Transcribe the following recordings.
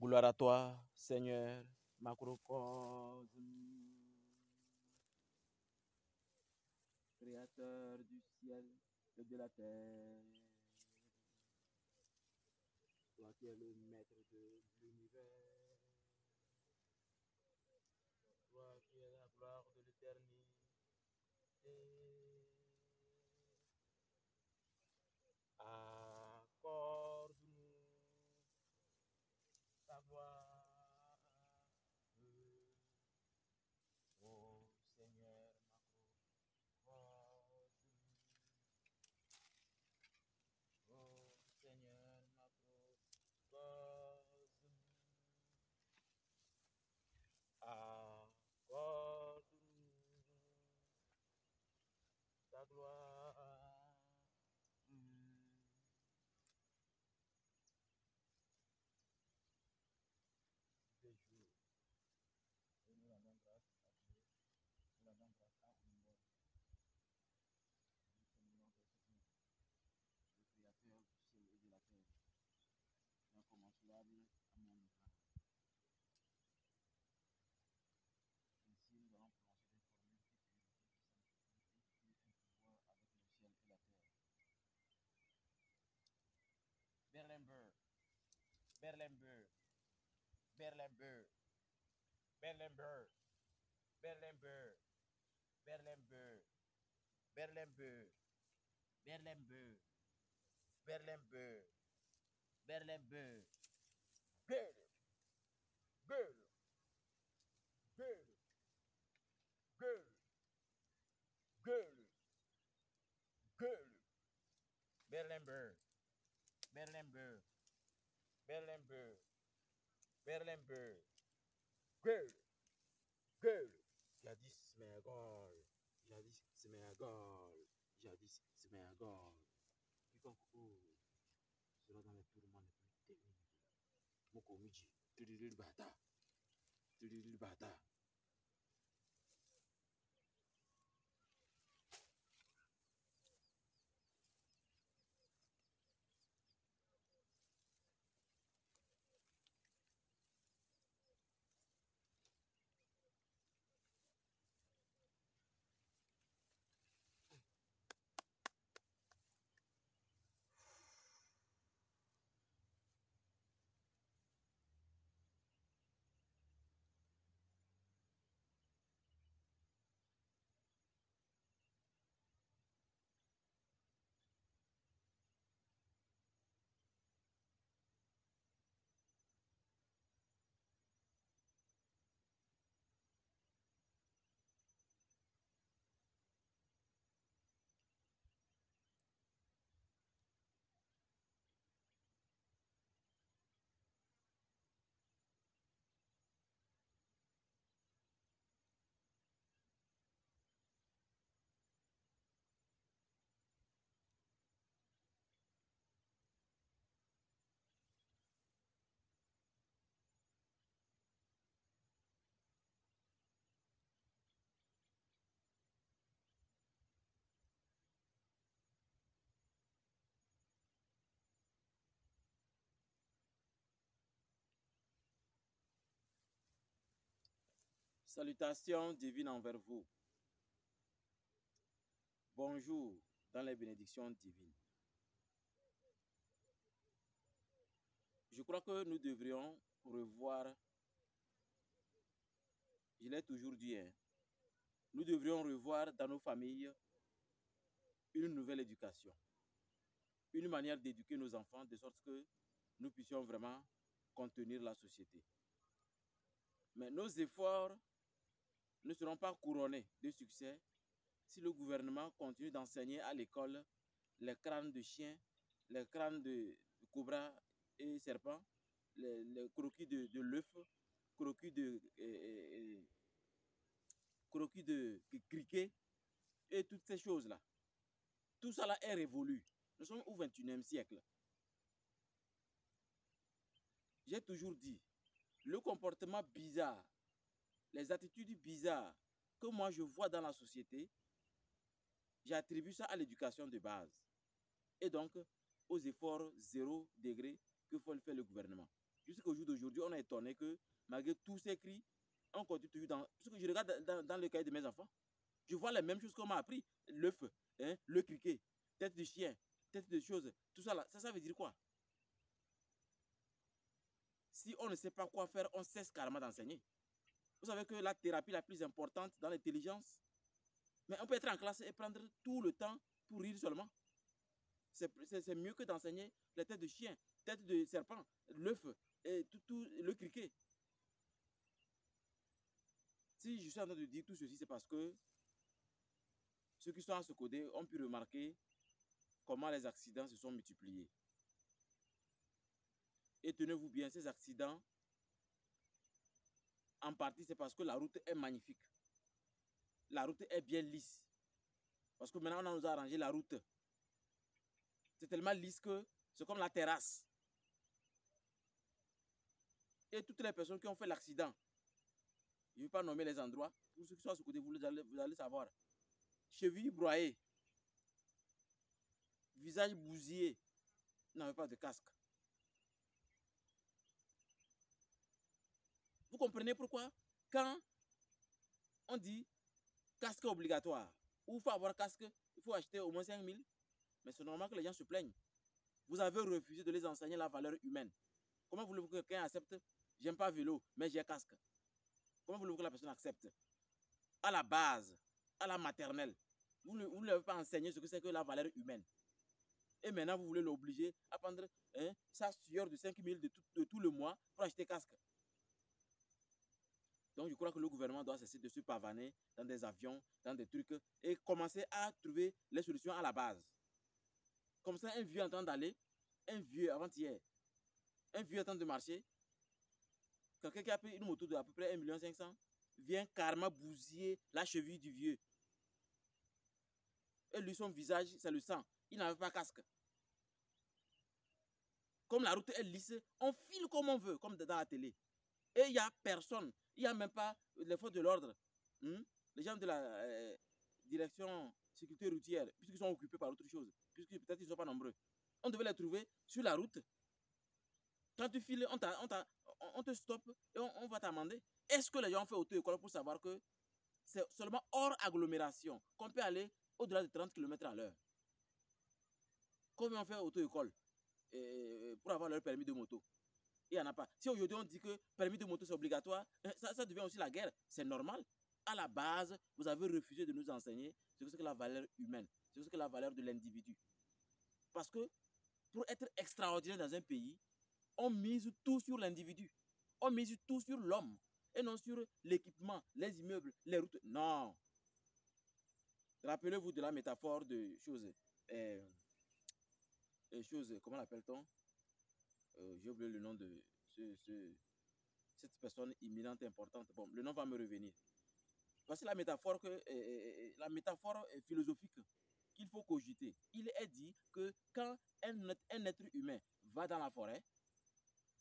Gloire à toi, Seigneur, macrocosme, créateur du ciel et de la terre. Toi qui es le maître de l'univers. Toi qui es la gloire de l'éternité. Accorde-nous ta gloire. Oh Seigneur, macrocosme. Oh Seigneur, macrocosme. Accorde-nous ta gloire. Des jours, et nous rendons grâce à Dieu, nous rendons grâce à Umbo, le Seigneur des secours, le Créateur du ciel et de la terre, l'incommensurable amour de grâce. Ainsi, nous allons prononcer des formules qui purifient, qui sanctifient et qui ont un pouvoir avec le ciel et la terre. Berlember, Berlember, Berlember, Berlember, Berlember, Berlember, Berlember, Berlember, Berlember, Berlember, Berl, Berl, Berl, Berl, Berl, Berl, Berlember, Berlember, Berlember, Berlember, Berl, Berl. Jadis Smergol, jadis Smergol, jadis Smergol. Quiconque ose sera dans les tourments les plus terribles. Moko Miji, Tudidil Bata, Tudidil Bata. Salutations divines envers vous. Bonjour dans les bénédictions divines. Je crois que nous devrions revoir, je l'ai toujours dit, nous devrions revoir dans nos familles une nouvelle éducation, une manière d'éduquer nos enfants de sorte que nous puissions vraiment contenir la société. Mais nos efforts ne seront pas couronnés de succès si le gouvernement continue d'enseigner à l'école les crânes de chiens, les crânes de cobras et serpents, les croquis de l'œuf, croquis de criquet et toutes ces choses-là. Tout ça là est révolu. Nous sommes au 21e siècle. J'ai toujours dit, le comportement bizarre, les attitudes bizarres que moi je vois dans la société, j'attribue ça à l'éducation de base. Et donc, aux efforts 0 degré que faut faire le gouvernement. Jusqu'au jour d'aujourd'hui, on est étonné que malgré tous ces cris, on continue toujours dans... Parce que je regarde dans le cahier de mes enfants, je vois les mêmes choses qu'on m'a appris. L'œuf, hein, le criquet, tête de chien, tête de choses, tout ça là. Ça veut dire quoi? Si on ne sait pas quoi faire, on cesse carrément d'enseigner. Vous savez que la thérapie la plus importante dans l'intelligence, mais on peut être en classe et prendre tout le temps pour rire seulement. C'est mieux que d'enseigner les têtes de chien, tête de serpent, l'œuf, et tout le criquet. Si je suis en train de dire tout ceci, c'est parce que ceux qui sont à ce côté ont pu remarquer comment les accidents se sont multipliés. Et tenez-vous bien, ces accidents, en partie, c'est parce que la route est magnifique. La route est bien lisse. Parce que maintenant, on nous a arrangé la route. C'est tellement lisse que c'est comme la terrasse. Et toutes les personnes qui ont fait l'accident, je ne vais pas nommer les endroits, pour ceux qui sont à ce côté, vous allez savoir. Cheville broyée, visage bousillé, n'avait pas de casque. Vous comprenez pourquoi? Quand on dit casque obligatoire, ou il faut avoir casque, il faut acheter au moins 5 000, mais c'est normal que les gens se plaignent. Vous avez refusé de les enseigner la valeur humaine. Comment voulez-vous que quelqu'un accepte? J'aime pas vélo, mais j'ai casque. Comment voulez-vous que la personne accepte? À la base, à la maternelle, vous ne leur avez pas enseigné ce que c'est que la valeur humaine. Et maintenant, vous voulez l'obliger à prendre sa sueur de 5 000 de tout le mois pour acheter casque. Donc, je crois que le gouvernement doit cesser de se pavaner dans des avions, dans des trucs, et commencer à trouver les solutions à la base. Comme ça, un vieux en train d'aller, un vieux avant-hier, un vieux en train de marcher, quelqu'un qui a pris une moto de à peu près 1 500 000 vient carrément bousiller la cheville du vieux. Et lui, son visage, c'est le sang. Il n'avait pas casque. Comme la route est lisse, on file comme on veut, comme dans la télé. Et il n'y a personne. Il n'y a même pas les forces de l'ordre. Les gens de la direction sécurité routière, puisqu'ils sont occupés par autre chose, puisque peut-être ils ne sont pas nombreux. On devait les trouver sur la route. Quand tu files, on te stoppe et on va t'amender. Est-ce que les gens ont fait auto-école pour savoir que c'est seulement hors agglomération qu'on peut aller au-delà de 30 km à l'heure? Combien ont fait auto-école pour avoir leur permis de moto? Il n'y en a pas. Si aujourd'hui on dit que permis de moto c'est obligatoire, ça devient aussi la guerre. C'est normal. À la base, vous avez refusé de nous enseigner ce que c'est que la valeur humaine, ce que c'est que la valeur de l'individu. Parce que pour être extraordinaire dans un pays, on mise tout sur l'individu. On mise tout sur l'homme et non sur l'équipement, les immeubles, les routes. Non. Rappelez-vous de la métaphore de choses. Comment l'appelle-t-on? J'ai oublié le nom de cette personne imminente, importante. Bon, le nom va me revenir. Voici la métaphore, la métaphore philosophique qu'il faut cogiter. Il est dit que quand un être humain va dans la forêt,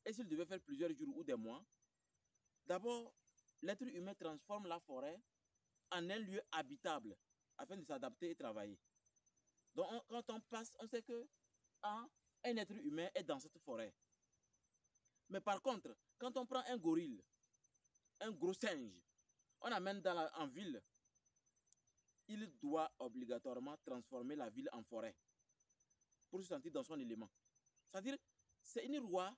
et s'il devait faire plusieurs jours ou des mois, d'abord, l'être humain transforme la forêt en un lieu habitable afin de s'adapter et travailler. Donc, quand on passe, on sait que un être humain est dans cette forêt. Mais par contre, quand on prend un gorille, un gros singe, on amène en ville, il doit obligatoirement transformer la ville en forêt pour se sentir dans son élément. C'est-à-dire, c'est une loi,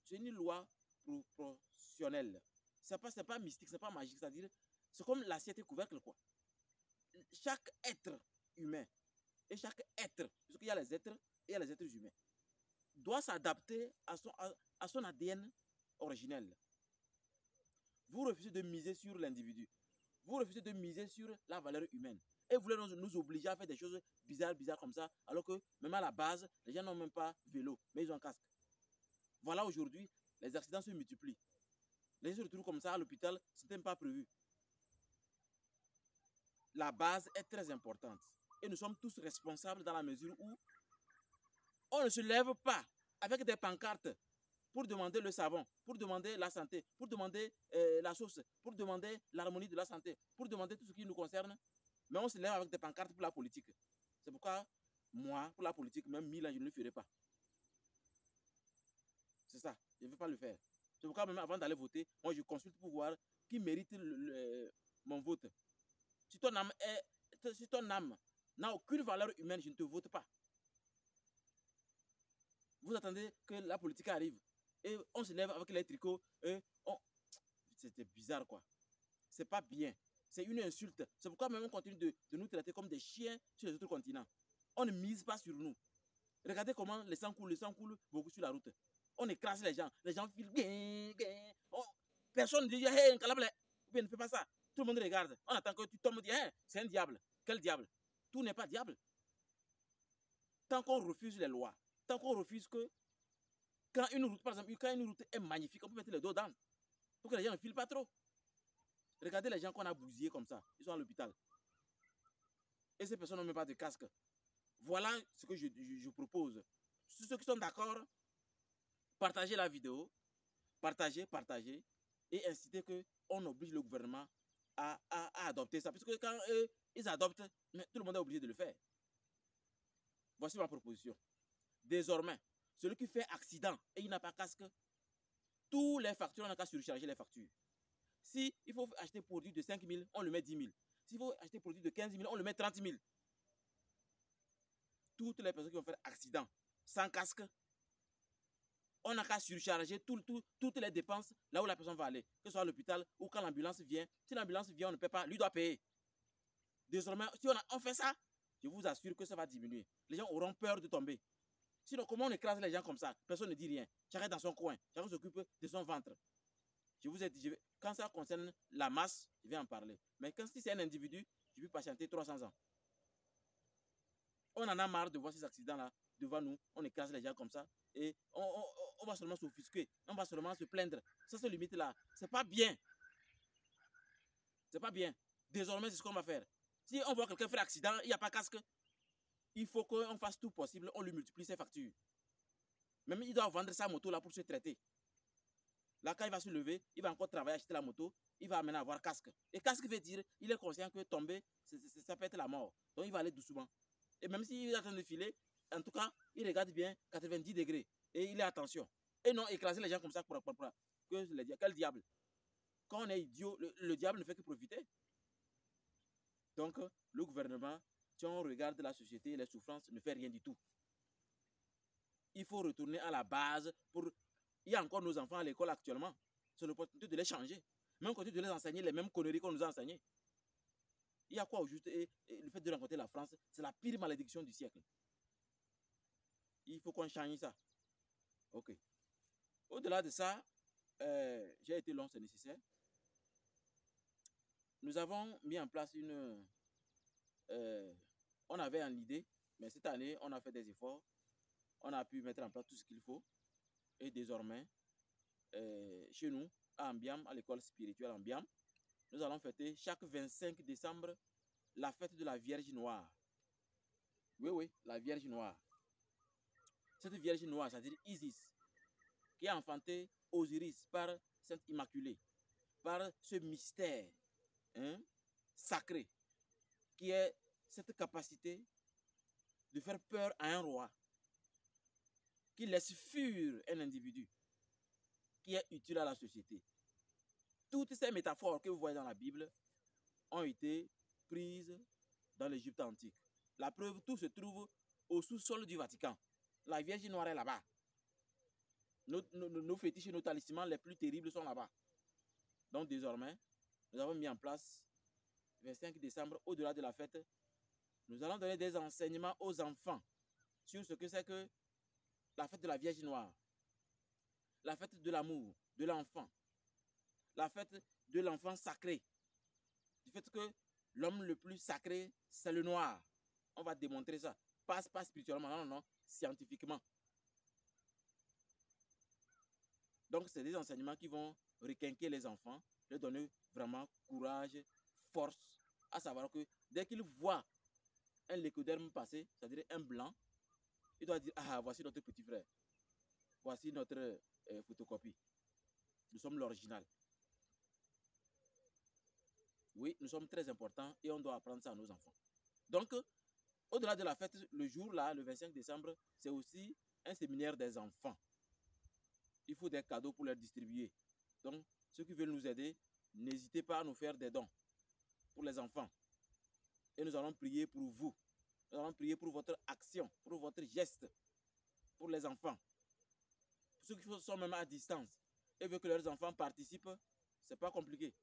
c'est une loi proportionnelle. C'est pas mystique, c'est pas magique. C'est-à-dire, c'est comme l'assiette et couvercle, quoi. Chaque être humain et chaque être, parce qu'il y a les êtres et il y a les êtres humains, doit s'adapter à son ADN originel. Vous refusez de miser sur l'individu. Vous refusez de miser sur la valeur humaine. Et vous voulez nous obliger à faire des choses bizarres comme ça, alors que même à la base, les gens n'ont même pas vélo, mais ils ont un casque. Voilà, aujourd'hui, les accidents se multiplient. Les gens se retrouvent comme ça à l'hôpital, ce n'était pas prévu. La base est très importante. Et nous sommes tous responsables dans la mesure où on ne se lève pas avec des pancartes pour demander le savon, pour demander la santé, pour demander la sauce, pour demander l'harmonie de la santé, pour demander tout ce qui nous concerne. Mais on se lève avec des pancartes pour la politique. C'est pourquoi, moi, pour la politique, même 1000 ans, je ne le ferai pas. C'est ça. Je ne veux pas le faire. C'est pourquoi même avant d'aller voter, moi je consulte pour voir qui mérite mon vote. Si ton âme n'a aucune valeur humaine, je ne te vote pas. Vous attendez que la politique arrive et on se lève avec les tricots et c'était bizarre quoi. C'est pas bien. C'est une insulte. C'est pourquoi même on continue de nous traiter comme des chiens sur les autres continents. On ne mise pas sur nous. Regardez comment le sang coule beaucoup sur la route. On écrase les gens filent. Personne ne dit hey, un calable. Ou bien ne fais pas ça. Tout le monde regarde. On attend que tu tombes et dit hey, c'est un diable. Quel diable? Tout n'est pas diable. Tant qu'on refuse les lois, tant qu'on refuse que quand une route, par exemple, quand une route est magnifique, on peut mettre les dos dans pour que les gens ne filent pas trop. Regardez les gens qu'on a bousillés comme ça. Ils sont à l'hôpital. Et ces personnes n'ont même pas de casque. Voilà ce que je propose. Ceux qui sont d'accord, partagez la vidéo, partagez, et incitez qu'on oblige le gouvernement à adopter ça. Parce que quand ils adoptent, tout le monde est obligé de le faire. Voici ma proposition. Désormais, celui qui fait accident et il n'a pas casque, tous les factures, on n'a qu'à surcharger les factures. Si il faut acheter produit de 5 000, on le met 10 000. S'il faut acheter produit de 15 000, on le met 30 000. Toutes les personnes qui vont faire accident sans casque, on n'a qu'à surcharger toutes les dépenses là où la personne va aller, que ce soit à l'hôpital ou quand l'ambulance vient. Si l'ambulance vient, on ne paie pas, lui doit payer. Désormais, si on fait ça, je vous assure que ça va diminuer. Les gens auront peur de tomber. Sinon, comment on écrase les gens comme ça? Personne ne dit rien. Chacun dans son coin. Chacun s'occupe de son ventre. Je vous ai dit, quand ça concerne la masse, je vais en parler. Mais quand si c'est un individu, je vais patienter 300 ans. On en a marre de voir ces accidents-là devant nous. On écrase les gens comme ça. Et on va seulement s'offusquer. On va seulement se plaindre. Ça se limite là. C'est pas bien. C'est pas bien. Désormais, c'est ce qu'on va faire. Si on voit quelqu'un faire accident, il n'y a pas casque, il faut qu'on fasse tout possible. On lui multiplie ses factures. Même il doit vendre sa moto là pour se traiter. Là, quand il va se lever, il va encore travailler, acheter la moto. Il va amener à avoir casque. Et casque veut dire, il est conscient que tomber, ça peut être la mort. Donc, il va aller doucement. Et même s'il est en train de filer, en tout cas, il regarde bien 90 degrés. Et il est attention. Et non, écraser les gens comme ça quel diable. Quand on est idiot, le diable ne fait que profiter. Donc, le gouvernement, si on regarde la société, les souffrances, ne fait rien du tout. Il faut retourner à la base pour... Il y a encore nos enfants à l'école actuellement. C'est l'opportunité de les changer. Même continuer de les enseigner les mêmes conneries qu'on nous a enseignées. Il y a quoi au juste? Et le fait de rencontrer la France, c'est la pire malédiction du siècle. Il faut qu'on change ça. Ok. Au-delà de ça, j'ai été long, c'est nécessaire. Nous avons mis en place une... on avait une idée, mais cette année, on a fait des efforts. On a pu mettre en place tout ce qu'il faut. Et désormais, chez nous, à Ambiam, à l'école spirituelle Ambiam, nous allons fêter chaque 25 décembre la fête de la Vierge Noire. Oui, la Vierge Noire. Cette Vierge Noire, c'est-à-dire Isis, qui a enfanté Osiris par Sainte Immaculée, par ce mystère sacré, qui est cette capacité de faire peur à un roi, qui laisse fuir un individu, qui est utile à la société. Toutes ces métaphores que vous voyez dans la Bible ont été prises dans l'Égypte antique. La preuve, tout se trouve au sous-sol du Vatican. La Vierge Noire est là-bas. Nos fétiches et nos talismans les plus terribles sont là-bas. Donc désormais, nous avons mis en place, le 25 décembre, au-delà de la fête, nous allons donner des enseignements aux enfants sur ce que c'est que la fête de la Vierge Noire, la fête de l'amour, de l'enfant, la fête de l'enfant sacré, du fait que l'homme le plus sacré, c'est le noir. On va démontrer ça. Pas spirituellement, non, scientifiquement. Donc, c'est des enseignements qui vont requinquer les enfants, leur donner vraiment courage, force, à savoir que dès qu'ils voient un lécoderme passer, c'est-à-dire un blanc, ils doivent dire, ah, voici notre petit frère. Voici notre photocopie. Nous sommes l'original. Oui, nous sommes très importants et on doit apprendre ça à nos enfants. Donc, au-delà de la fête, le jour là, le 25 décembre, c'est aussi un séminaire des enfants. il faut des cadeaux pour les distribuer. Donc, ceux qui veulent nous aider, n'hésitez pas à nous faire des dons pour les enfants. Et nous allons prier pour vous. Nous allons prier pour votre action, pour votre geste, pour les enfants. Pour ceux qui sont même à distance et veulent que leurs enfants participent, ce n'est pas compliqué.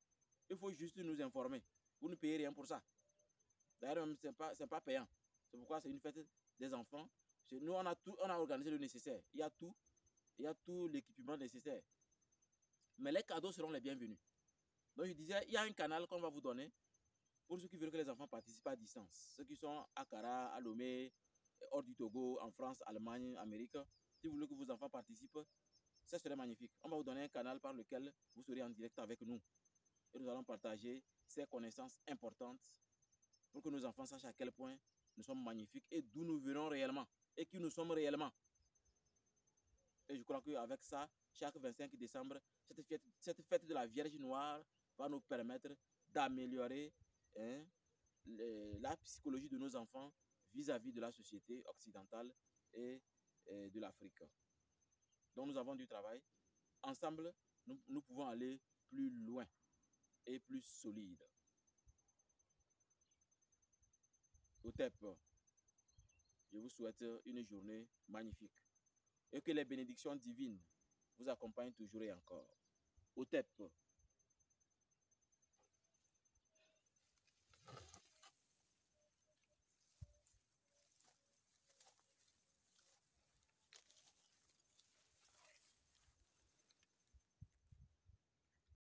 Il faut juste nous informer. Vous ne payez rien pour ça. D'ailleurs, ce n'est pas payant. C'est pourquoi c'est une fête des enfants. Nous, on a organisé le nécessaire. Il y a tout l'équipement nécessaire. Mais les cadeaux seront les bienvenus. Donc, je disais, il y a un canal qu'on va vous donner pour ceux qui veulent que les enfants participent à distance. Ceux qui sont à Cara, à Lomé, hors du Togo, en France, Allemagne, Amérique. Si vous voulez que vos enfants participent, ça serait magnifique. On va vous donner un canal par lequel vous serez en direct avec nous. Et nous allons partager ces connaissances importantes pour que nos enfants sachent à quel point nous sommes magnifiques et d'où nous venons réellement et qui nous sommes réellement. Et je crois qu'avec ça, chaque 25 décembre, cette fête de la Vierge Noire va nous permettre d'améliorer la psychologie de nos enfants vis-à-vis de la société occidentale et de l'Afrique. Donc nous avons du travail. Ensemble, nous pouvons aller plus loin et plus solide. Otep, je vous souhaite une journée magnifique et que les bénédictions divines vous accompagnent toujours et encore. Otep.